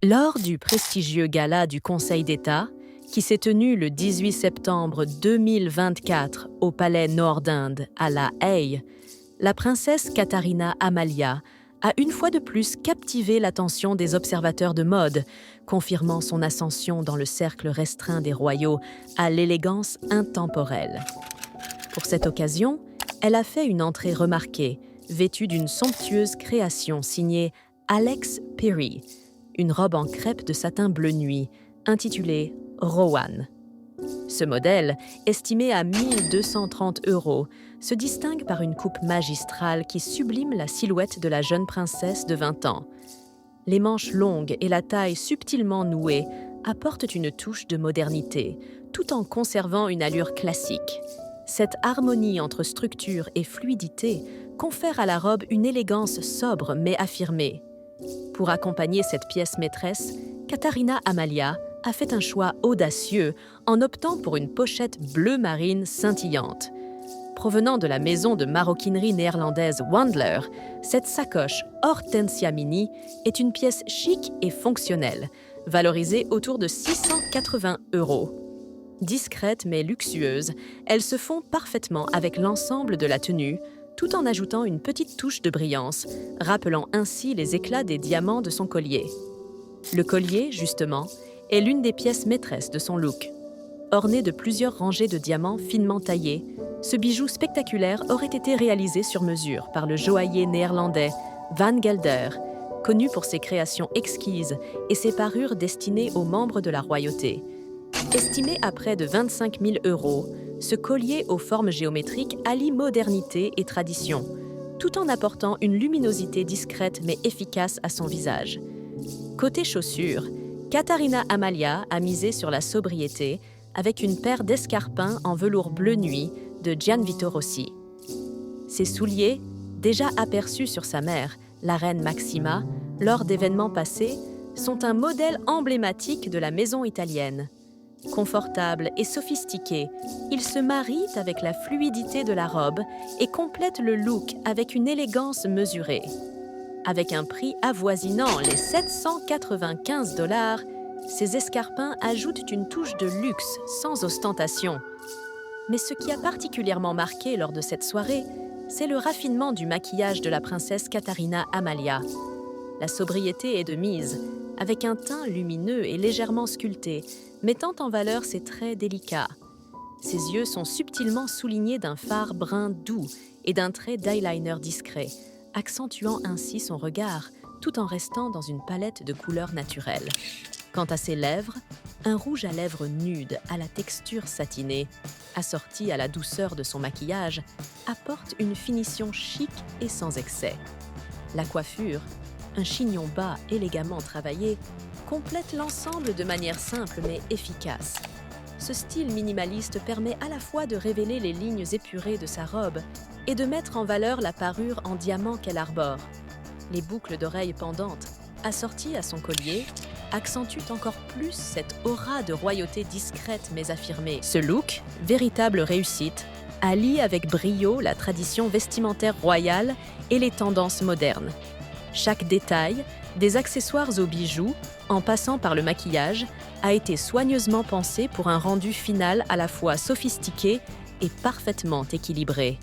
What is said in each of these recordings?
Lors du prestigieux gala du Conseil d'État, qui s'est tenu le 18 septembre 2024 au Palais Nord d'Inde à La Haye, la princesse Katharina Amalia a une fois de plus captivé l'attention des observateurs de mode, confirmant son ascension dans le cercle restreint des royaux à l'élégance intemporelle. Pour cette occasion, elle a fait une entrée remarquée, vêtue d'une somptueuse création signée Alex Perry, une robe en crêpe de satin bleu nuit, intitulée Rowan. Ce modèle, estimé à 1 230 €, se distingue par une coupe magistrale qui sublime la silhouette de la jeune princesse de 20 ans. Les manches longues et la taille subtilement nouée apportent une touche de modernité, tout en conservant une allure classique. Cette harmonie entre structure et fluidité confère à la robe une élégance sobre mais affirmée. Pour accompagner cette pièce maîtresse, Katharina Amalia a fait un choix audacieux en optant pour une pochette bleu marine scintillante. Provenant de la maison de maroquinerie néerlandaise Wandler, cette sacoche Hortensia Mini est une pièce chic et fonctionnelle, valorisée autour de 680 €. Discrète mais luxueuse, elles se font parfaitement avec l'ensemble de la tenue, tout en ajoutant une petite touche de brillance, rappelant ainsi les éclats des diamants de son collier. Le collier, justement, est l'une des pièces maîtresses de son look. Orné de plusieurs rangées de diamants finement taillés, ce bijou spectaculaire aurait été réalisé sur mesure par le joaillier néerlandais Van Gelder, connu pour ses créations exquises et ses parures destinées aux membres de la royauté. Estimé à près de 25 000 €, ce collier aux formes géométriques allie modernité et tradition, tout en apportant une luminosité discrète mais efficace à son visage. Côté chaussures, Katharina Amalia a misé sur la sobriété avec une paire d'escarpins en velours bleu nuit de Gianvito Rossi. Ces souliers, déjà aperçus sur sa mère, la reine Maxima, lors d'événements passés, sont un modèle emblématique de la maison italienne. Confortables et sophistiqués, ils se marient avec la fluidité de la robe et complètent le look avec une élégance mesurée. Avec un prix avoisinant les 795 $, ces escarpins ajoutent une touche de luxe sans ostentation. Mais ce qui a particulièrement marqué lors de cette soirée, c'est le raffinement du maquillage de la princesse Katharina Amalia. La sobriété est de mise, avec un teint lumineux et légèrement sculpté, mettant en valeur ses traits délicats. Ses yeux sont subtilement soulignés d'un fard brun doux et d'un trait d'eyeliner discret, accentuant ainsi son regard, tout en restant dans une palette de couleurs naturelles. Quant à ses lèvres, un rouge à lèvres nude à la texture satinée, assorti à la douceur de son maquillage, apporte une finition chic et sans excès. La coiffure, un chignon bas élégamment travaillé, complète l'ensemble de manière simple mais efficace. Ce style minimaliste permet à la fois de révéler les lignes épurées de sa robe et de mettre en valeur la parure en diamant qu'elle arbore. Les boucles d'oreilles pendantes, assorties à son collier, accentuent encore plus cette aura de royauté discrète mais affirmée. Ce look, véritable réussite, allie avec brio la tradition vestimentaire royale et les tendances modernes. Chaque détail, des accessoires aux bijoux, en passant par le maquillage, a été soigneusement pensé pour un rendu final à la fois sophistiqué et parfaitement équilibré.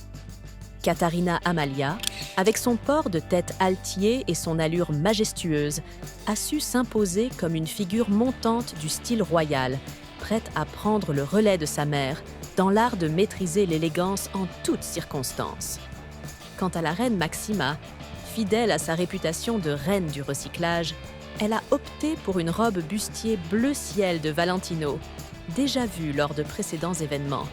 Katharina Amalia, avec son port de tête altier et son allure majestueuse, a su s'imposer comme une figure montante du style royal, prête à prendre le relais de sa mère dans l'art de maîtriser l'élégance en toutes circonstances. Quant à la reine Maxima, fidèle à sa réputation de reine du recyclage, elle a opté pour une robe bustier bleu ciel de Valentino, déjà vue lors de précédents événements.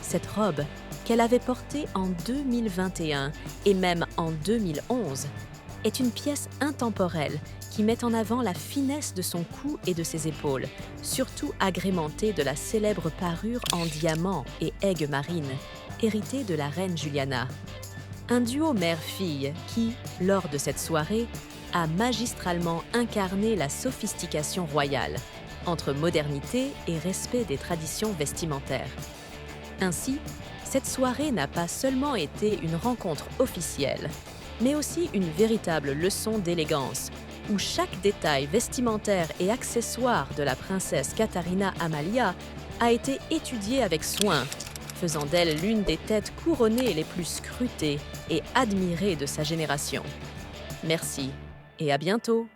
Cette robe, qu'elle avait portée en 2021 et même en 2011, est une pièce intemporelle qui met en avant la finesse de son cou et de ses épaules, surtout agrémentée de la célèbre parure en diamant et aigues marines, héritée de la reine Juliana. Un duo mère-fille qui, lors de cette soirée, a magistralement incarné la sophistication royale, entre modernité et respect des traditions vestimentaires. Ainsi, cette soirée n'a pas seulement été une rencontre officielle, mais aussi une véritable leçon d'élégance, où chaque détail vestimentaire et accessoire de la princesse Catarina Amalia a été étudié avec soin, faisant d'elle l'une des têtes couronnées les plus scrutées et admirées de sa génération. Merci et à bientôt!